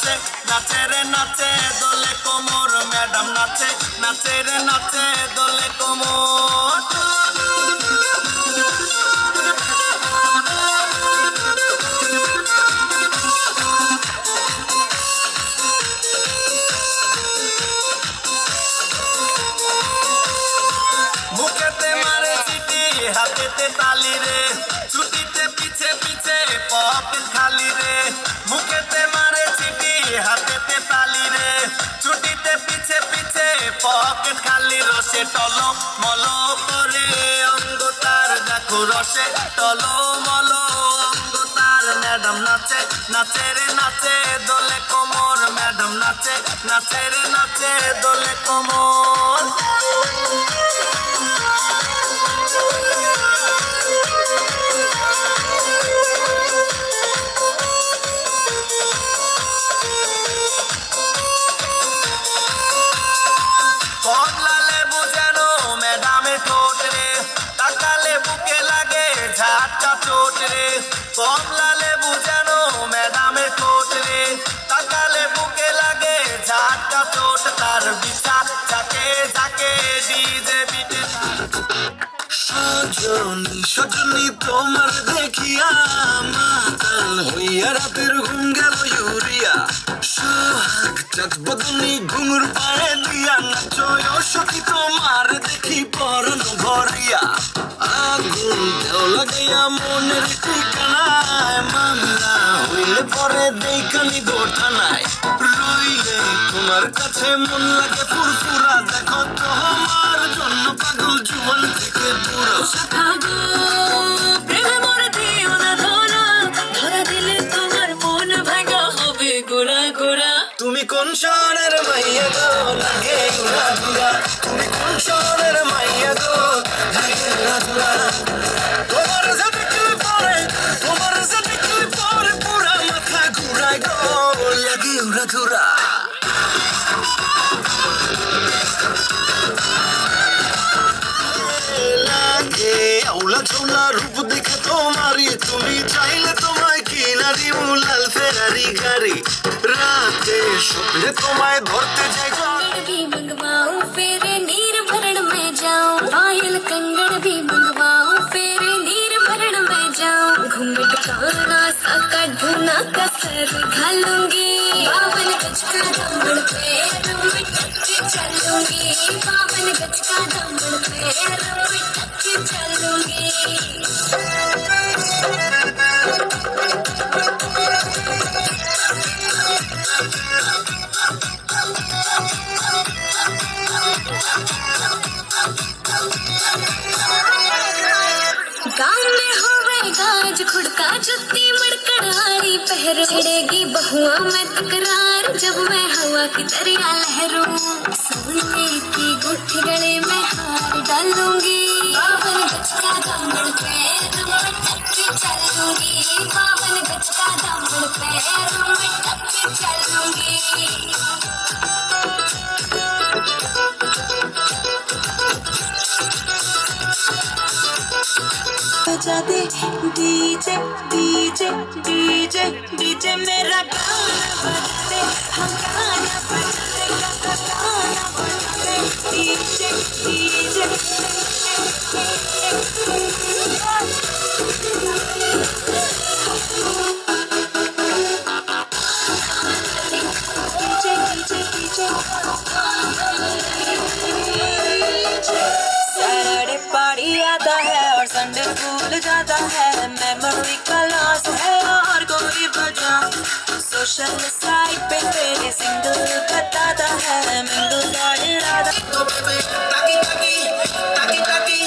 নাচে নাচে রে নাচে দোলে কোমর ম্যাডাম নাচে নাচে রে নাচে দোলে কোমর মুখেতে মারে চিঠি হাতেতে তালি রে ছুটিতে পিছে পিছে পকেট খালি রে মুখেতে মারে চিঠি হাতেতে তালি রে ছুটিতে পিছে পিছে পকেট খালি রসে টলো মলো করে অঙ্গ তার দেখো রসে টলো মলো অঙ্গ তার ম্যাডাম নাচে নাচে রে নাচে দোলে কোমর ম্যাডাম নাচে নাচে রে নাচে দোলে কোমর কমলা লেবু যেন ম্যাডামের ঠোঁট রে তাকালে বুকে লাগে ঝাঁটা চোট রে কমলা লেবু যেন ম্যাডামের ঠোঁট রে তাকালে বুকে লাগে ঝাঁটা চোট তার বিচার যাকে যাকে ডিজে বিটে সজনী সজনী তোমার দেখিয়া মাতাল হইয়া রাতের ঘুম গেল ইউরিয়া সোহাগ চাঁদ বদনী ঘুঙুর পায়ে দিয়া নাচয় সখী তোমার দেখি পরন ভরিয়া আগুন দেও লাগাইয়া মনের ঠিকানায় মামলা হইলে পরে দেখানি গোঠানায় রইলে তোমার কাছে মন লাগে ফুরফুরা দেখো তোমার জন্য পাগল জীবন থেকে পুরো শাখা গো প্রেমে মরে দিও না ধরা ধরা দিলে তোমার মন ভাঙা হবে গোড়া গোড়া তুমি কোন শহরের মাইয়া গো লাগে ঘুরা ঘুরা তুমি কোন শহরের মাইয়া গো লাগে ঘুরা ঘুরা তোমার সাথে পরে পুরা মাথা ঘুরায় গো লাগে ঘুরা ঘুরা লাগে আউলা ঝোলা রূপ দেখে তোমারই তুমি চাইলে তোমায় কিনা দিব লাল ফেরারি গাড়ি राते शुक्ल तुम्हारे धरते जाएगा कंगड़ भी मंगवाऊं फिर नीर भरण में जाऊं पायल कंगड़ भी मंगवाऊं फिर नीर भरण में जाऊं घूंघट काना साका ढूना कसर घालूंगी 52 गज का दामन पैर में टक के चलूंगी 52 गज का दामन पैर में टक के चलूंगी गाँव में होवेगा आज खुड़का जुत्ती मड़कड़ारी पहर छिड़ेगी बहुआ में तकरार जब मैं हवा की दरिया लहरूं सोने की गुठी गले में हार डालूंगी 52 गज का दामन पैर में टक के चलूंगी 52 गज का दामन पैर में टक के चलूंगी बजा दे डीजे डीजे डीजे डीजे मेरा गाना बजा दे हम गाना बजा दे गाना बजा दे डीजे डीजे सैटरडे पार्टी आता है और संडे स्कूल जाता है मेमोरी का लॉस है और कोई बजा सोशल साइट पे तेरे सिंगल बताता है मिंगल का इरादा तो bebé, taqui taqui, taqui taqui,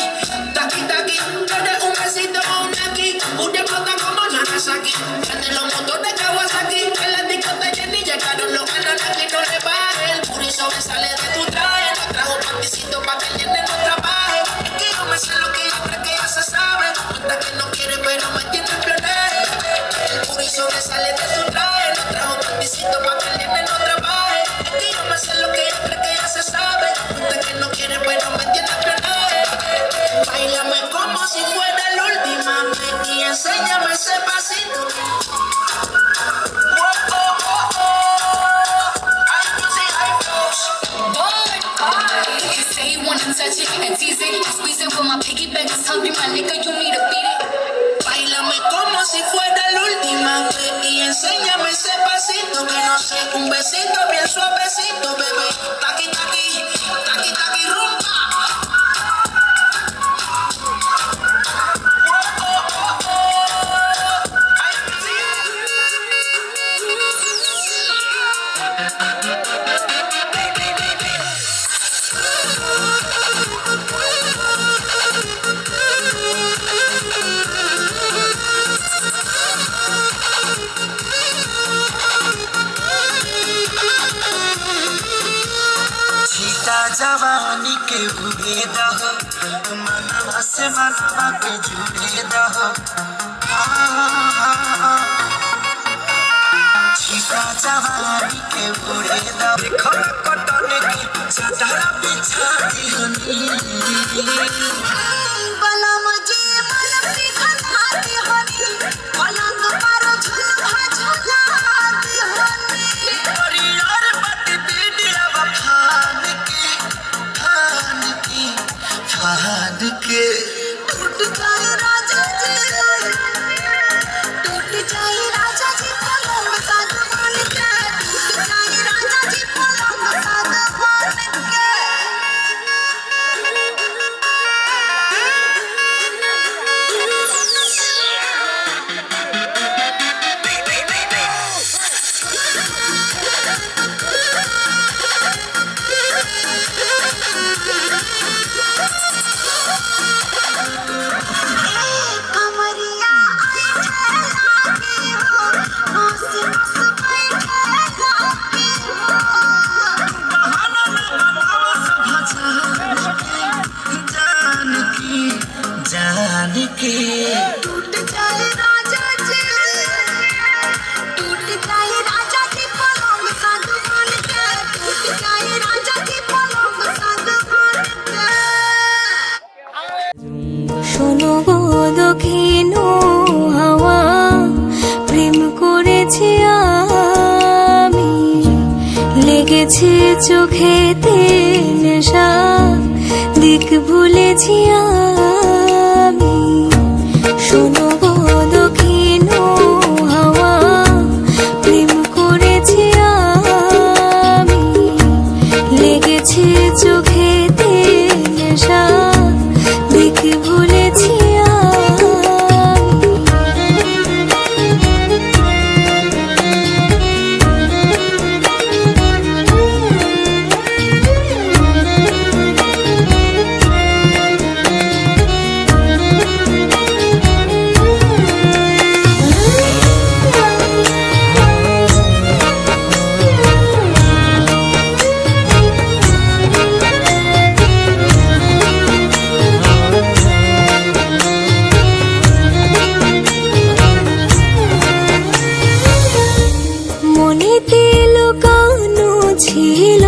taqui taqui, dale un besito a un aquí, una explota como Nagasaki, prende los motores Kawasaki, en la discoteca Jenny llegaron los Anunnaki, no le baje, el puri sobresale de tu traje, nos trajo panticito pa' que el nene no trabaje, es que yo me sé lo que ella cree que ya se sabe, cuenta que no quiere pero me tiene en planes, el puri sobresale de tu traje, nos trajo panticito pa' que el nene no trabaje, es que yo me sé lo que ella cree que ya se sabe, cuenta que no quiere pero me tiene en planes, bailame como si fuera la última vez y enséñame ese pasito. Oh, oh, oh, oh. Tell me, my nigga, you need to beat it. Báilame como si fuera la última vez y enséñame ese pasito que no sé, un besito bien suavecito, bebé. Taqui, taqui, taqui, taqui, rumba. छीटा जवानी के उड़े दह मनवा से मनवा के जुड़े दह छीटा जवानी के उड़े दह देखो कटन की चादर बिछा दी हनी बलम जी मलती खनाती हनी पलंग पर झुलवा झुलाती हनी परियार बट बीडिया फान के टूट जाए राजा जी पलंग सागवान के टूट जाए राजा जी पलंग सागवान के कमरिया आई लागी हो मौस मौस बैठे लागी हो जान के टूट जाए राजा जी पलंग सागवान के टूट जाए राजा जी पलंग सागवान के শোনো গো দক্ষিণ হাওয়া প্রেম করেছি আমি লেগেছে চোখেতে নেশা দিক ভুলেছি আমি শোনো গো দক্ষিণ হাওয়া প্রেম করেছি আমি লেগেছে চোখেতে নেশা দিক ভুলেছি মনেতে লুকানো ছিল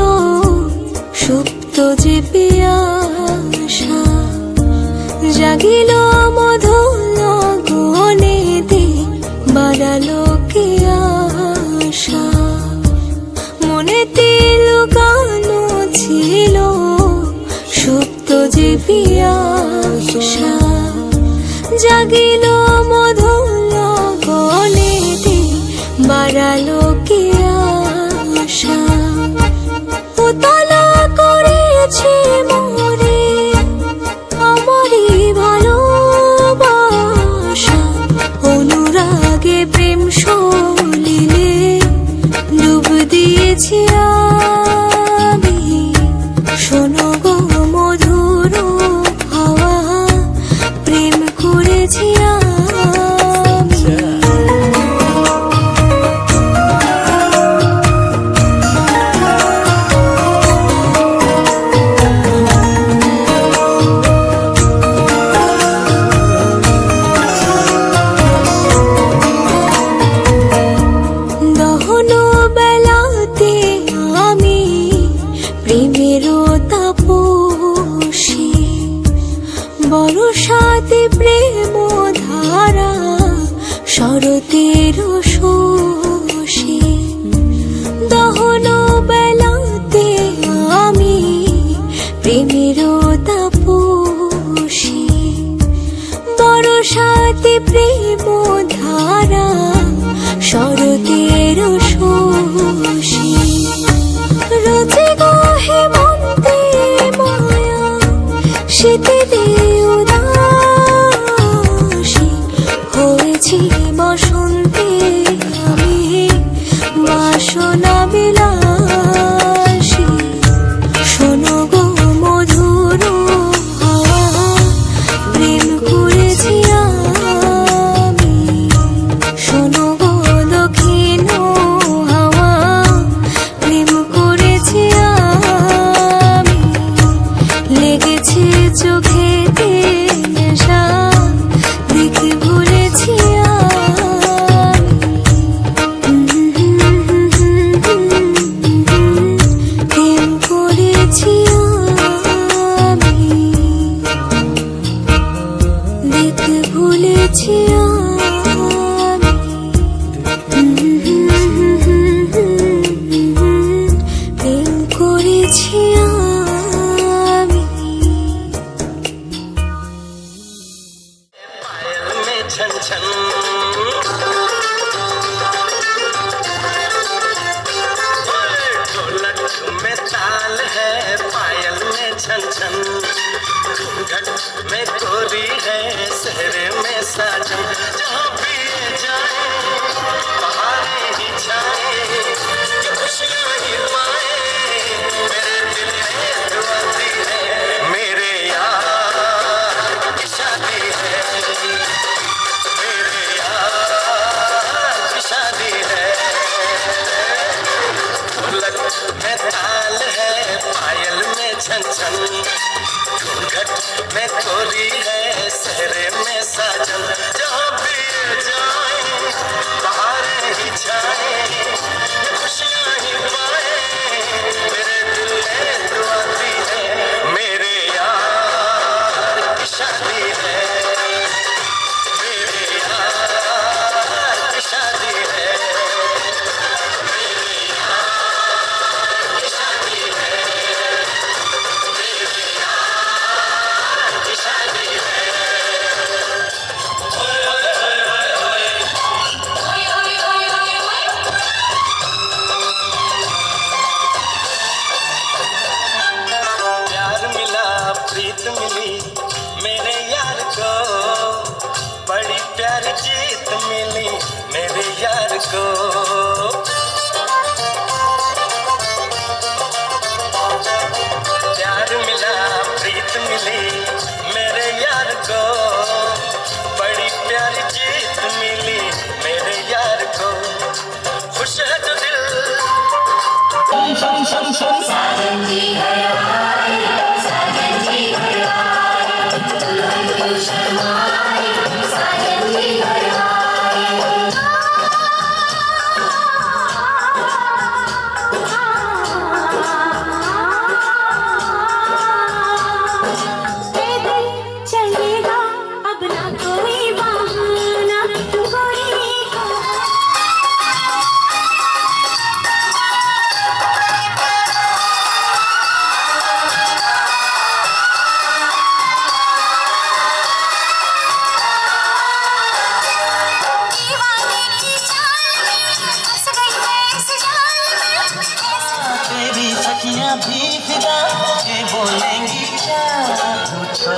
সুপ্ত যে পিয়াসা জাগিল মধুর গনেতে বাড়ালো কি আশা মনেতে লুকানো ছিল সুপ্ত যে পিয়াসা জাগিল মধুর গনেতে বাড়ালো কি আশা উতলা করেছে মোরে আমারই ভালোবাসা অনুরাগে প্রেম সলিলে ডুব দিয়েছি আমি শোনো গো মধুর হাওয়া প্রেম করেছি আমি দহন বেলাতে আমি প্রেমেরও তাপসী বরসাতে প্রেম ধারা শরতের শোষী দহন বেলাতে আমি প্রেমেরও তাপসী সাথে প্রেম ধারা শরতের শোষী রোজে গহে মন্তে মায়া শীতে দেউদাসী হয়েছি বসন্তে আমি বাসনা বিলাসী শোনো গো মধুর হাওয়া প্রেম করেছি আমি শোনো গো দক্ষিণ হাওয়া প্রেম করেছি আমি লেগেছে চোখেতে নেশা দেখে ভুলেছি প্রেম করেছি আমি দেখে ভুলেছি প্রেম করেছি আমি पायल में छन छन ढोलक में ताल है पायल में छन छन घूंघट में गोरी है सहरे में साजन जहाँ भी ये जाए बहारें ही छाए कि खुशियाँ ही पाए मेरे दिल में दुआ दी है मेरे यार की शादी है मेरे यार की शादी है ढोलक में ताल है पायल में छन छन घूंघट में गोरी है सहरे में साजन जहाँ भी ये जाए बहारें ही छाए खुशियाँ ही पाए मेरे दिल में दुआ दी है मेरे यार की शादी है मेरे यार की शादी है मेरे यार की शादी है मेरे यार की शादी है प्यार मिला प्रीत मिली मेरे यार को बड़ी प्यारी जीत मिली मेरे यार को प्यार मिला प्रीत मिली मेरे यार को बड़ी प्यारी जीत मिली मेरे यार को खुश है जो दिल पैदल चलेगा अब ना कोई बहाना कोई दीवाने की चाल में फंस गई मैं इस जाल में तेरी सखियां भी फिदा ये बोलेंगी क्या पूछो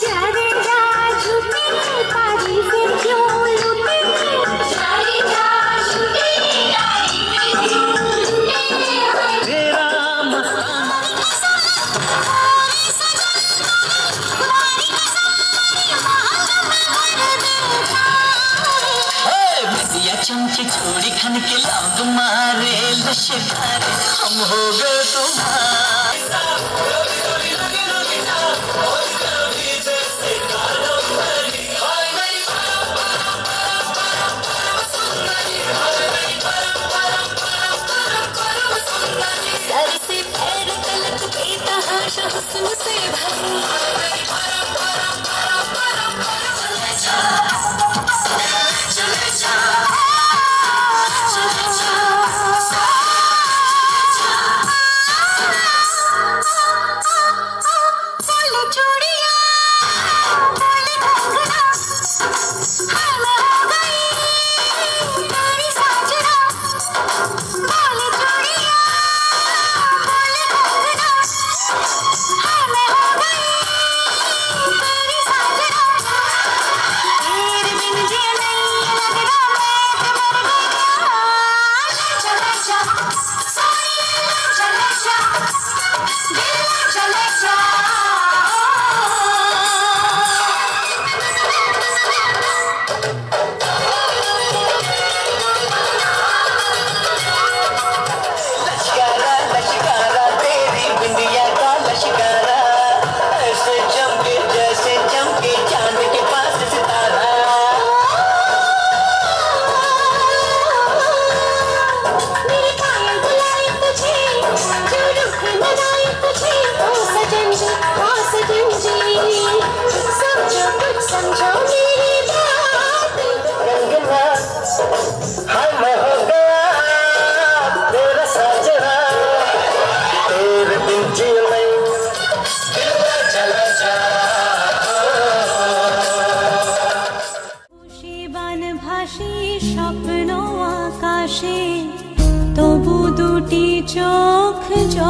जा रे जा झूठे तारीफें क्यों लूटे जा रे जा झूठे तारीफें क्यों लूटे तेरा मस्ताना नदिया चमके छोड़ी खन के लौंग मारे लशकार हम हो गए तुम्हारे सर से पैर तलक बेतहाशा हुस्न से भरी चले जा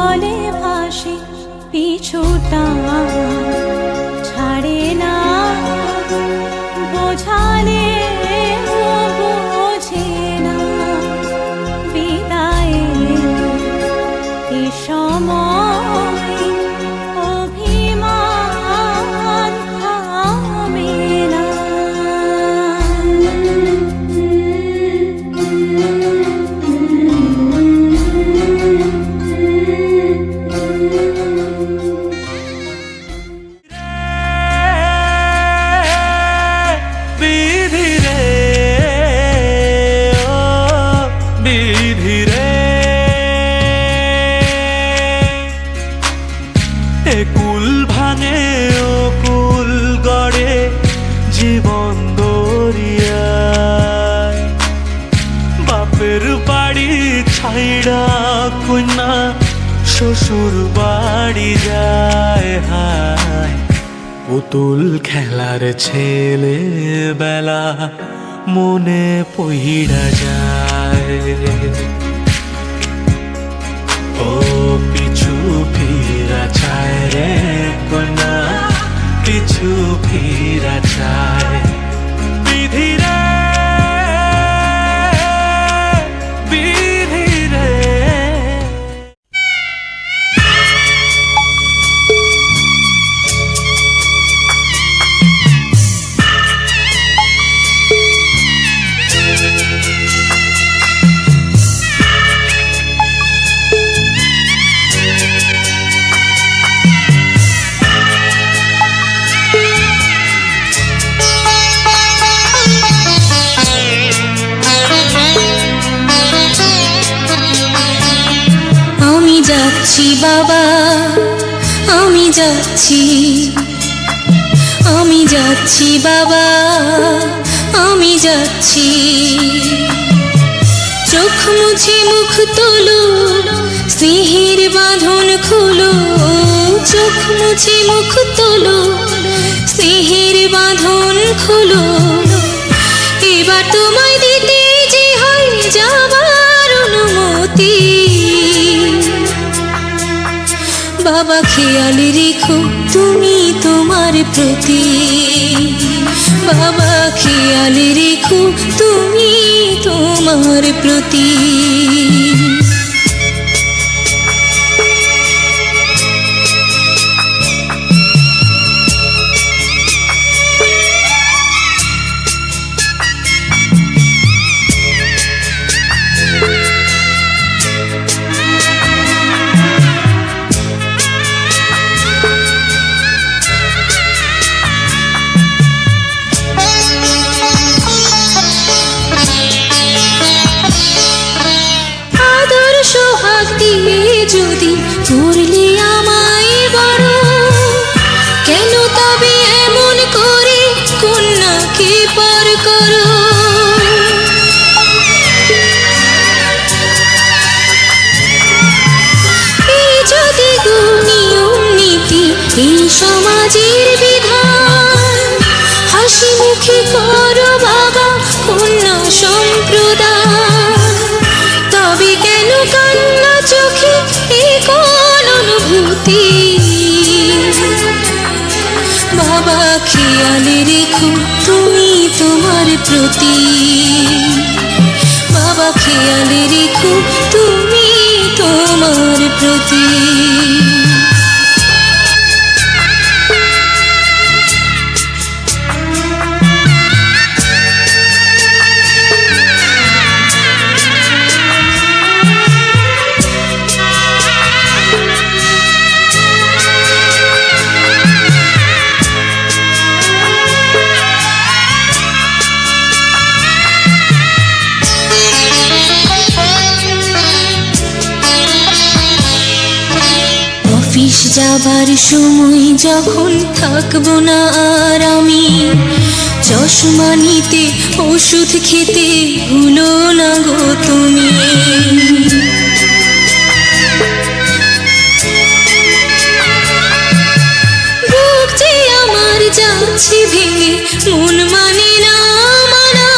জলে ভাসে পিছুটা ছাড়ে না, বোঝালে বোঝে না বিদায়ে এ সময় অভিমান থামে না। কুল ভাঙে ও কুল গড়ে জীবন দরিয়ায়, বাপের বাড়ি ছাইড়া কন্যা শ্বশুর বাড়ি যায়। হায় পুতুল খেলার ছেলে বেলা মনে পইড়া যায়। ও পিছু ফিরা চায় রে কন্যা, পিছু ফিরা চায়। বিধি রে বিধি রে। যাচ্ছি বাবা, আমি যাচ্ছি, আমি যাচ্ছি বাবা, আমি যাচ্ছি। চোখ মুছে মুখ তোলো, স্নেহের বাঁধন খোলো। চোখ মুছে মুখ তোলো, স্নেহের বাঁধন খোলো। এবার তোমায় দিতে যে হয় যাবার অনুমতি। বাবা খেয়াল রেখো তুমি তোমার প্রতি, বাবা খেয়াল রেখো তুমি তোমার প্রতি। যদি করলে আমায় বড়, কেন তবে এমন করে কন্যাকে পার করো। এই যদি নিয়ম নীতি এই সমাজের বিধান, হাসি মুখে করো বাবা কন্যা সম্প্রদায়। তবে কেন কান্না চোখে এই কোন অনুভূতি। বাবা খেয়াল রেখো তুমি তোমার প্রতি, বাবা খেয়াল রেখো তুমি তোমার প্রতি। অফিস যাবার সময় যখন থাকবো না আর আমি, চশমা নিতে ওষুধ খেতে ভুলো না গো তুমি। বুক যে আমার যাচ্ছে ভেঙে, মন মানে না মানা।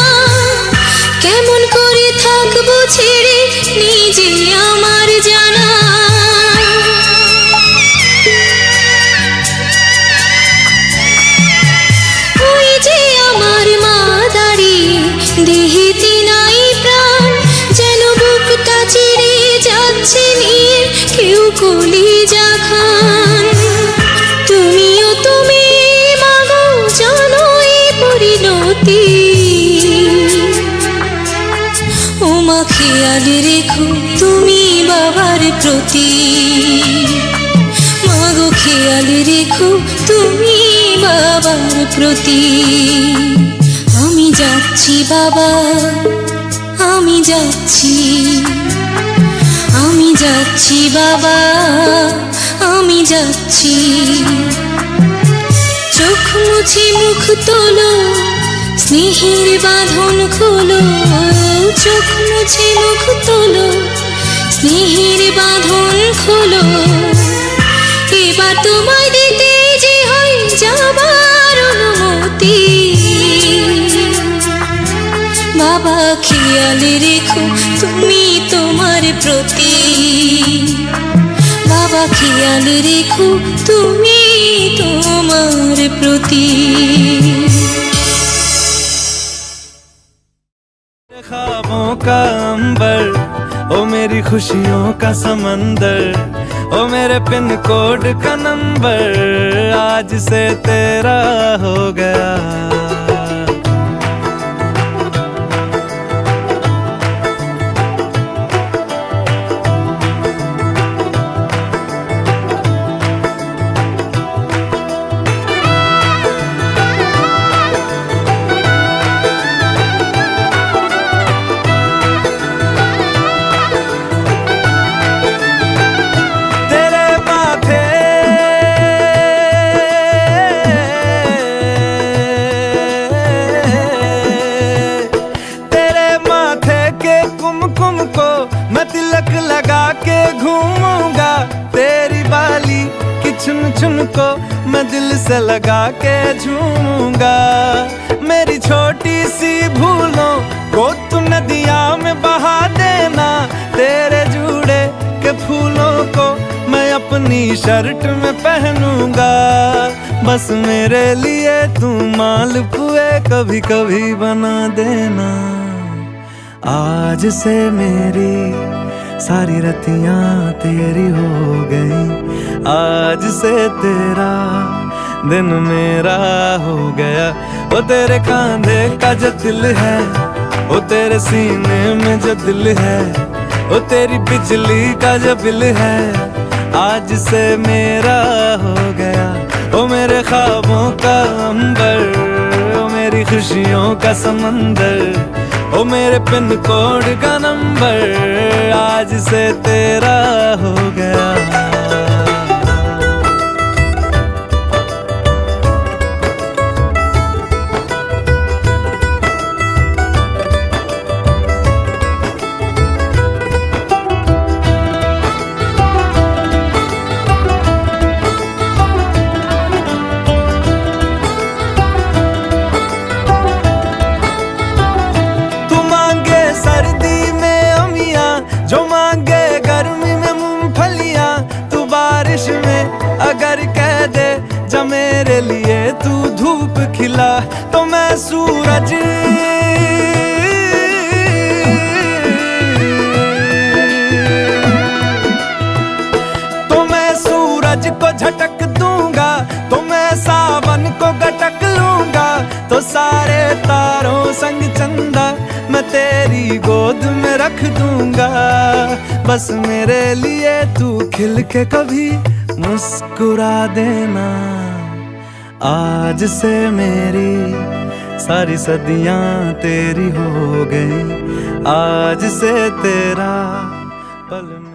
কেমন করে থাকবো ছেড়ে নিজে আমার জানা। খেয়াল রেখো তুমি বাবার প্রতি, মাগো খেয়াল রেখো তুমি বাবার প্রতি। আমি যাচ্ছি বাবা, আমি যাচ্ছি, আমি যাচ্ছি বাবা, আমি যাচ্ছি। চোখ মুছে মুখ তোলো, স্নেহের বাঁধন খোলো, চোখ মুছে মুখ তোলো, স্নেহের বাঁধন খোলো। এবার তোমায় দিতে যে হয় যাবার অনুমতি। বাবা খেয়াল রেখো তুমি তোমার প্রতি, বাবা খেয়াল রেখো তুমি তোমার প্রতি। ख्वाबों का अंबर, ओ मेरी खुशियों का समंदर, ओ मेरे पिन कोड का नंबर आज से तेरा हो गया। चुन चुन को मैं दिल से लगा के झूमूंगा। मेरी छोटी सी भूलों को तू नदिया में बहा देना। तेरे जूड़े के फूलों को मैं अपनी शर्ट में पहनूंगा। बस मेरे लिए तू मालपुए कभी कभी बना देना। आज से मेरी सारी रतियां तेरी हो गई, आज से तेरा दिन मेरा हो गया। वो तेरे कांधे का जो दिल है, वो तेरे सीने में जो दिल है, वो तेरी बिजली का जो बिल है आज से मेरा हो गया। वो मेरे ख्वाबों का अंबर, वो मेरी खुशियों का समंदर, ओ मेरे पिन कोड का नंबर आज से तेरा हो गया। अगर कह दे जा मेरे लिए तू धूप खिला तो मैं सूरज को झटक दूंगा। तो मैं सावन को गटक लूंगा। तो सारे तारों संग चंदा मैं तेरी गोद में रख दूंगा। बस मेरे लिए तू खिल के कभी मुस्कुरा देना। आज से मेरी सारी सदियां तेरी हो गई, आज से तेरा पल में।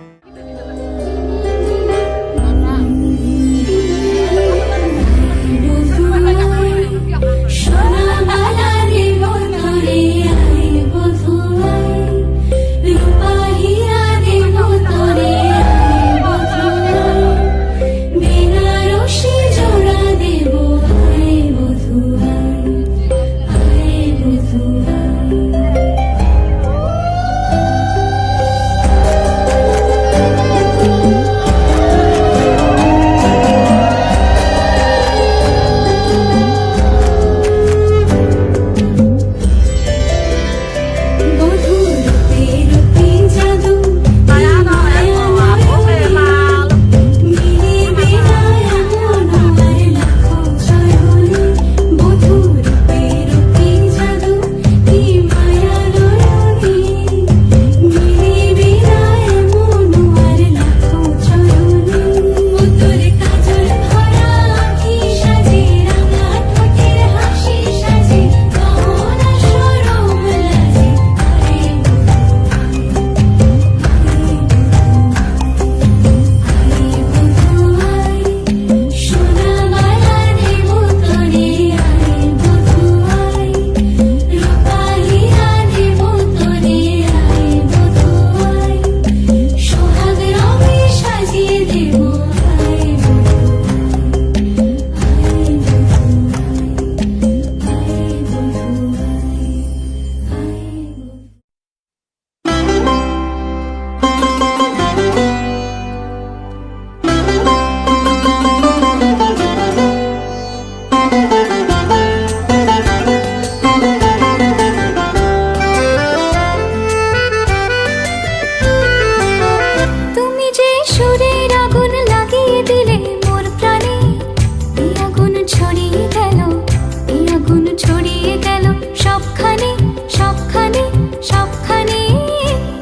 ছড়িয়ে গেল সবখানে সবখানে সবখানে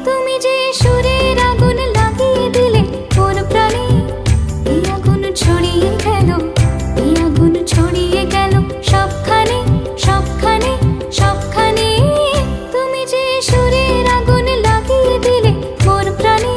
তুমি যে সুরের আগুন লাগিয়ে দিলে কোন প্রাণে এই আগুন ছড়িয়ে গেল এই আগুন ছড়িয়ে গেল সবখানে সবখানে সবখানে তুমি যে সুরের আগুন লাগিয়ে দিলে মোর প্রাণে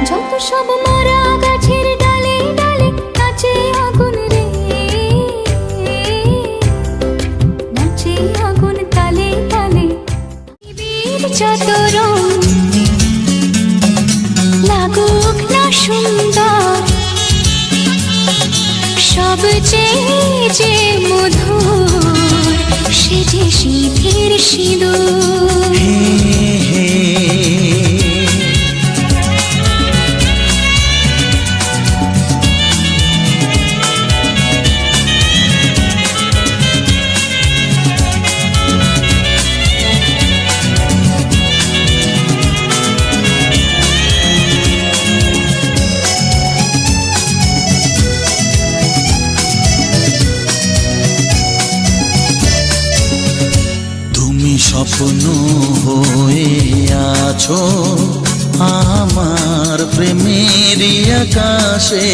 যত সব মরা গাছের ডালে ডালে নাচে আগুন রে নাচে আগুন তালে তালে পৃথিবীর যত রং লাগুক না সুন্দর সবচেয়ে যে মধুর সে যে শীতের সিঁদুর তুমি স্বপ্ন হয়ে আছো আমার প্রেমের আকাশে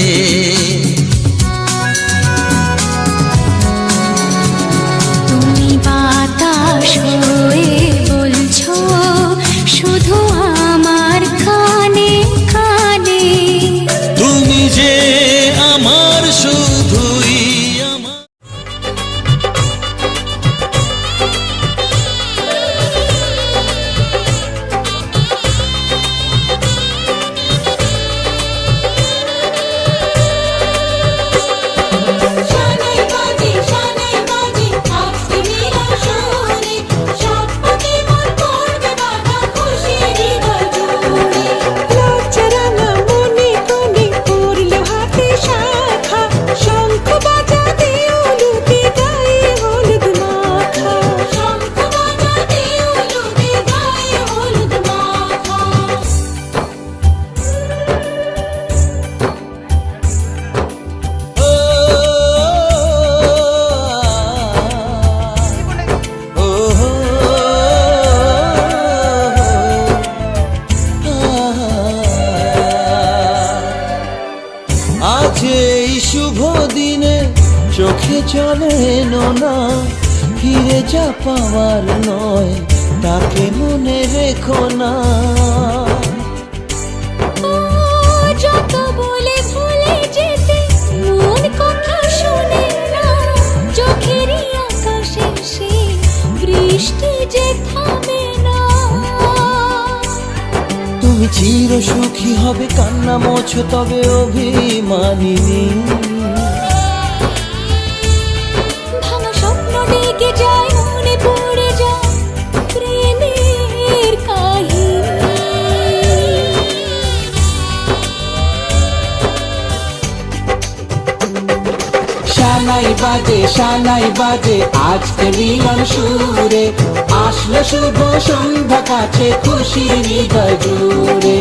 তুমি বাতাস হয়ে বলছো শুধু আমার কানে কানে তুমি যে আমার শুধুই আমার শানাই বাজে আজকে মিলন শুনে সবপতি মন করবে বাধা খুশি হৃদয় জুড়ে লজ্জারাঙা মনে কোণে পড়লো হাতে শাখা শঙ্খ বাজাতে উলুতে গায়ে হলুদ মাখা শঙ্খ বাজাতে উলুতে গায়ে হলুদ মাখা আজ এই শুভ দিনে চোখে চলে না ফিরে যা পাওয়ার নয় তাকে মনে রেখো না যত বলে ভুলে যেতে মন কথা শুনে না চোখেরই আকাশে সে বৃষ্টি যে থামে না তুমি চির সুখী হবে কান্না মোছো তবে অভিমানিনী ভাঙা স্বপ্ন ডেকে যায় মনে পড়ে যায় প্রেমের কাহিনী শানাই বাজে আজকে মিলন সুরে আসলো শুভ সন্ধ্যা কাছে খুশি হৃদয় জুড়ে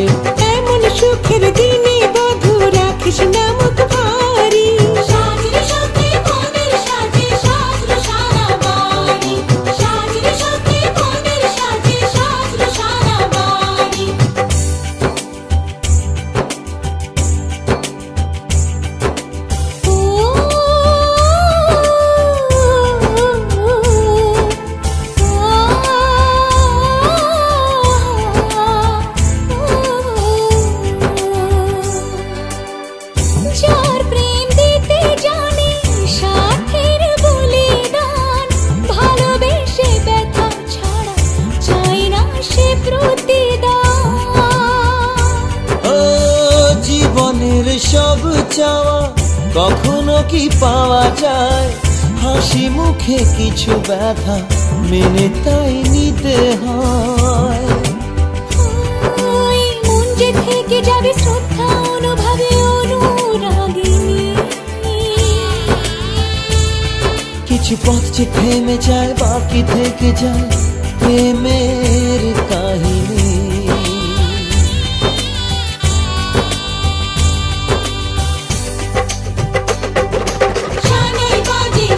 এমন সুখের দিনে বধূ রাখিস না মুখ ভারী সাজরে সাথে কোনের সাজে সাজলো সারা বাড়ি সাজরে সাথে কোনের সাজে সাজলো সারা বাড়ি যার প্রেম দিতে জানে সাথের বলিদান ভালোবেসে ব্যথা ছাড়া চাই না সে প্রতিদান ও জীবনের সব চাওয়া কখনো কি পাওয়া যায় হাসি মুখে কিছু ব্যথা মেনে তাই নিতে হয় ওই মন যে থেকে যাবে শ্রদ্ধা অনুভবে অনুরাগিনী কিছু পথ যে থেমে যায়, বাকি থেকে যায় প্রেমের কাহিনী।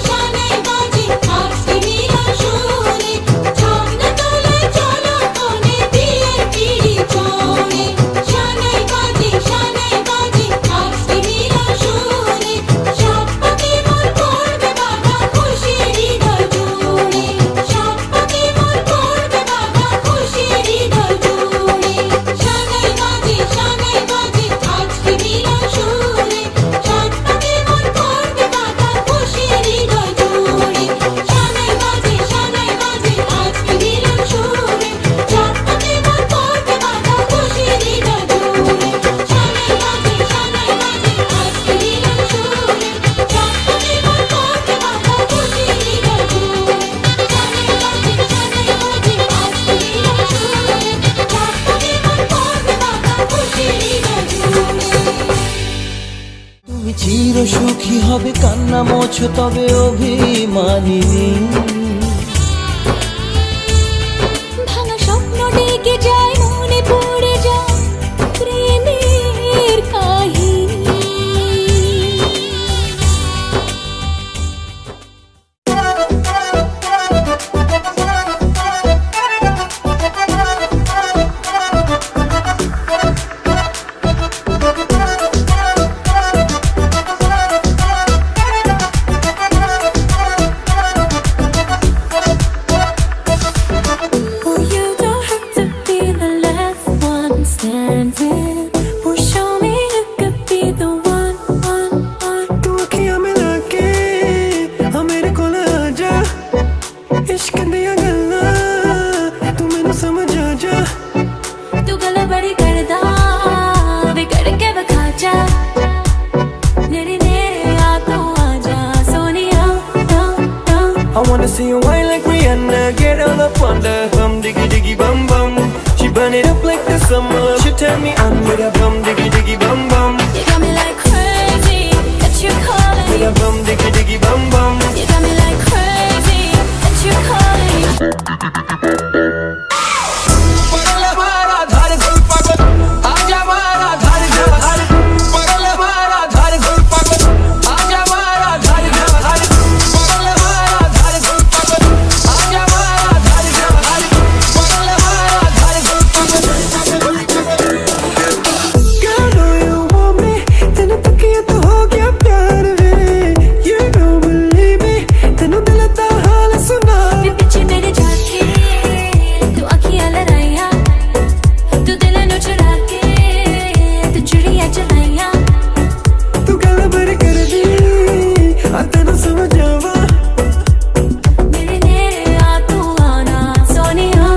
শানাই বাজে আজকে মিলন সুরে, ঝর্ণা তলায় চলো কোণে বিয়ের পিঁড়ি চড়ে। শানাই বাজে আজকে মিলন সুরে, সাত পাকে মোর করবে বাধা খুশির হৃদয় জুড়ে। সাত পাকে মোর করবে বাধা খুশির হৃদয় জুড়ে। শানাই বাজে আজকে মিলন সুরে, সাত পাকে মোর করবে বাধা খুশির হৃদয় জুড়ে। শানাই বাজে আজকে মিলন সুরে, সাত পাকে মোর করবে বাধা খুশির হৃদয় জুড়ে। শানাই বাজে আজকে মিলন সুরে, সাত পাকে মোর করবে বাধা খুশির হৃদয় জুড়ে। শানাই বাজে আজকে মিলন সুরে, সাত পাকে মোর করবে বাধা খুশির হৃদয় জুড়ে। তুমি চির সুখী হবে, কান্না মোছো তবে অভিমানিনী। ভাঙা স্বপ্ন ডেকে যায়, মনে পড়ে যায় প্রেমের কাহিনী। Oh, you don't have to be the last one standing. Oh, show me you could be the one. तू अखियां मिला के मेरे कोल आजा, इश्क दियां गल्लां तू मैनू समझ आ जा। तू गल्ला बड़ी करदा, बिगड़ के विखा जा। नेड़े नेड़े आ तू आजा Sonia. I wanna see you whine like Rihanna, get all up on the diggy diggy bum bum. She burn it up like the summer. She turn me on with a diggy diggy bum bum. You got me like crazy that you calling. With a diggy diggy bum bum. You got me like crazy that you calling. पगल हमारा धार गुल पागल, आजा हमारा धार जवाहर। पगल हमारा धार गुल पागल, आजा हमारा धार जवाहर। पगल हमारा धार गुल पागल, आजा हमारा धार जवाहर। पगल हमारा धार गुल पागल। Girl, know you want me, तेनू तकिया तो हो गया प्यार वे। You don't believe me, तेनू दिल दा हाल सुना। वे पीछे मेरे जाके तू अखियां लड़ाइया, तू दिल नू चुरा के तू चुड़िया चलाइया। तू गल भर कर दी, आ तेनू समझ आवा। मेरे नेड़े आ तू आना Sonia.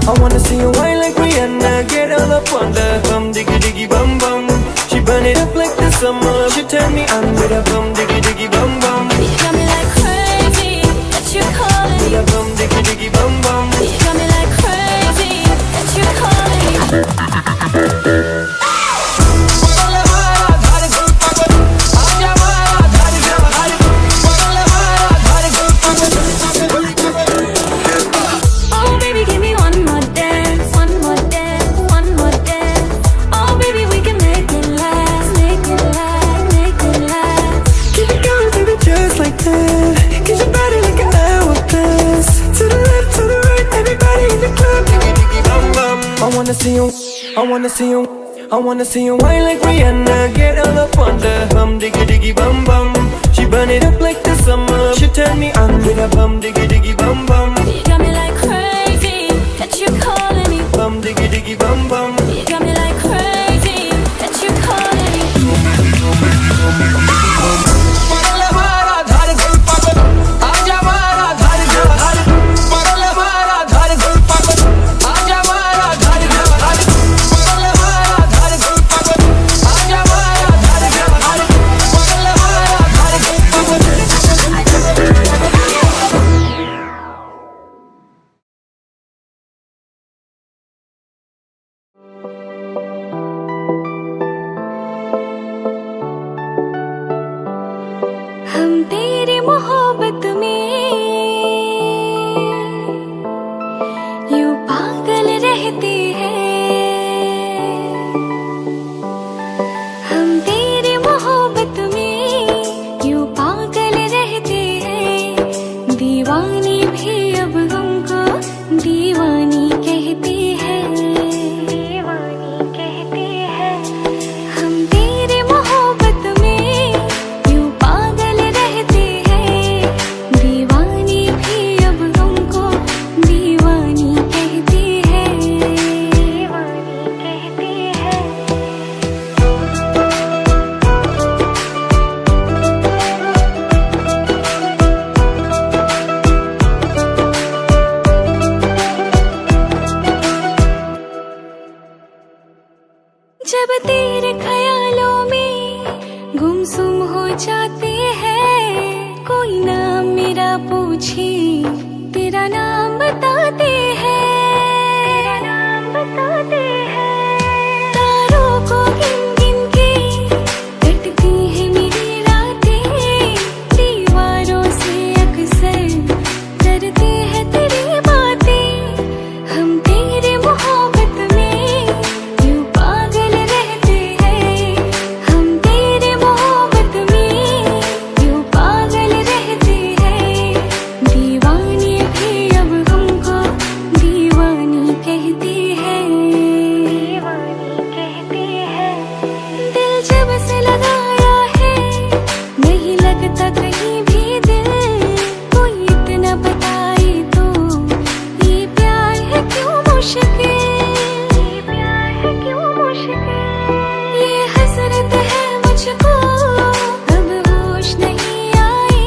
I wanna see you whine like Rihanna, get all up on the diggy diggy bum bum. She burn it up like the summer. She turn me on with a diggy diggy bum bum. You got me like crazy that you calling. With a diggy diggy bum bum. You got me like crazy that you calling. पगल हमारा धार गुल पागल, आजा हमारा धार जवाहर। पगल हमारा धार गुल पागल। Oh baby, give me one more dance, one more dance, one more dance. Oh baby, we can make it last, make it last, make it last. Keep it going, baby, just like that. Get your body like an hourglass. To the left, to the right, everybody in the club. Diggy diggy bum bum. I wanna see you, I wanna see you, I wanna see you whine like Rihanna, get all up on the diggy diggy bum bum. She burn it up like the summer. She turn me on with a diggy diggy bum bum. You got me like crazy that you calling me. Diggy diggy bum bum. You got me like crazy that you calling me. पगल हमारा धार गुल पागल, आजा हमारा धार जवाहर। पगल हमारा धार गुल पागल, आजा हमारा धार जवाहर। पगल हमारा धार गुल पागल, आजा हमारा धार जवाहर। पगल हमारा धार गुल पागल। हम तेरी मोहब्बत जाते हैं। कोई नाम मेरा पूछे तेरा नाम बताते हैं, तेरा नाम बताते हैं। तारों को गिन गिन के कटती है मेरी रातें, दीवारों से अक्सर करते हैं तेरी बातें। हम तेरे मोहब्बत में यूं पागल रहते हैं, हम तेरे मोहब्बत में यूं पागल रहते हैं। दीवाने भी अब हमको दीवानी कहते हैं, दीवानी कहते हैं। दिल जब से लगाया है नहीं लगता कहीं भी दिल, कोई इतना बताए तो ये प्यार है क्यों मुश्किल, ये प्यार है क्यों मुश्किल। ये हसरत है मुझको अब होश नहीं आए,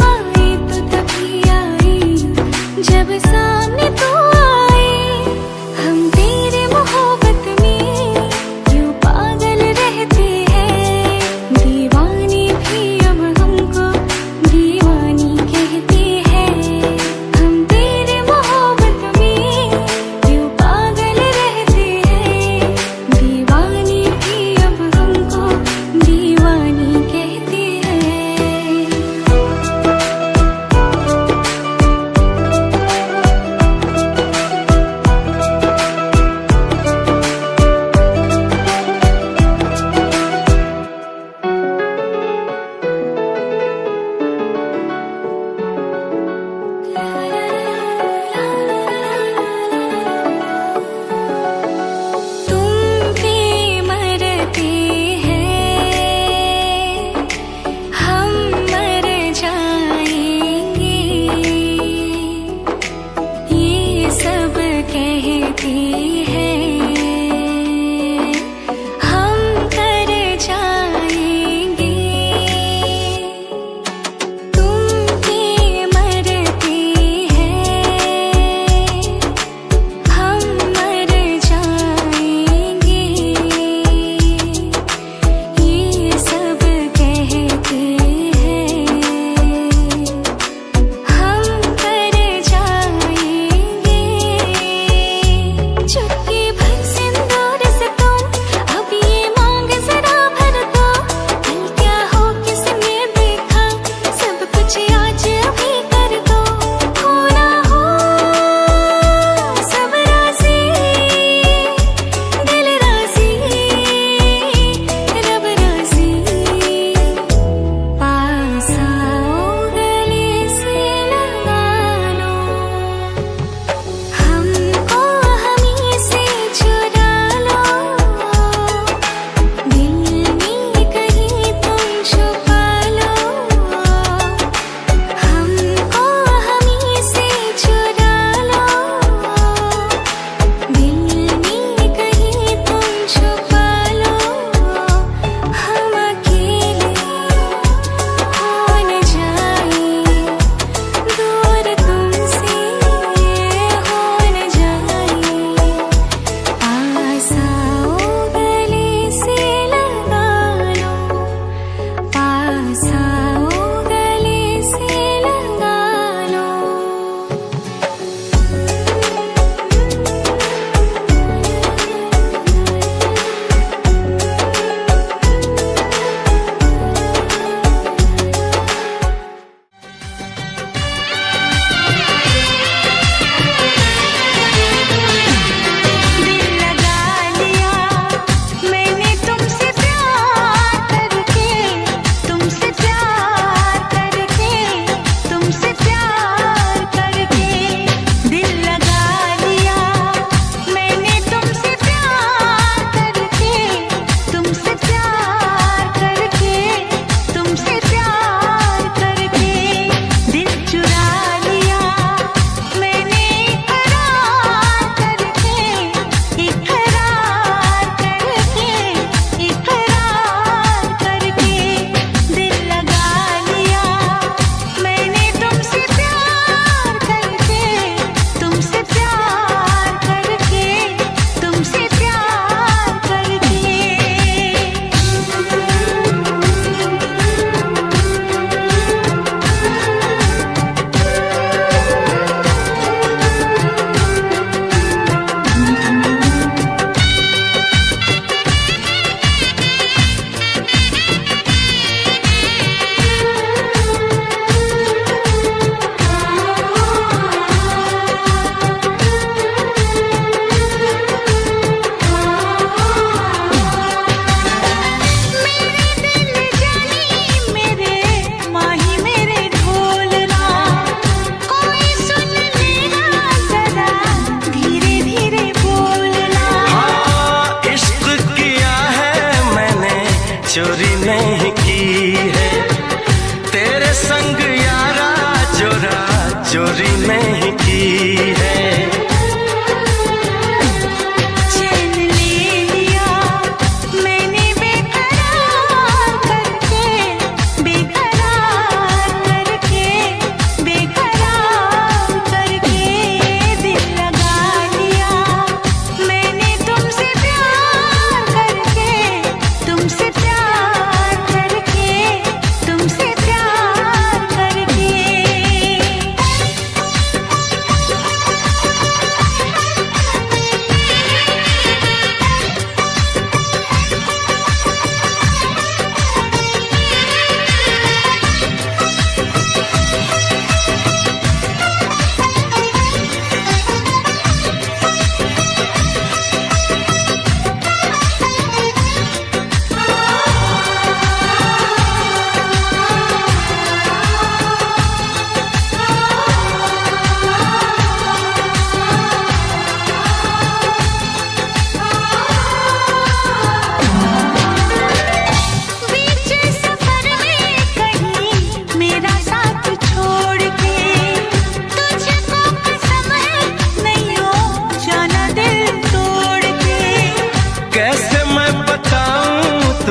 आए तो तभी आए जब सामने तो आए। हम तेरे मोहब्बत में यूं पागल रहते हैं, दीवाने भी अब हमको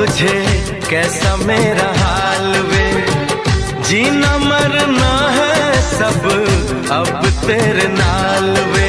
तुझे कैसा मेरा हाल वे, जीना मरना है सब अब तेरे नाल वे।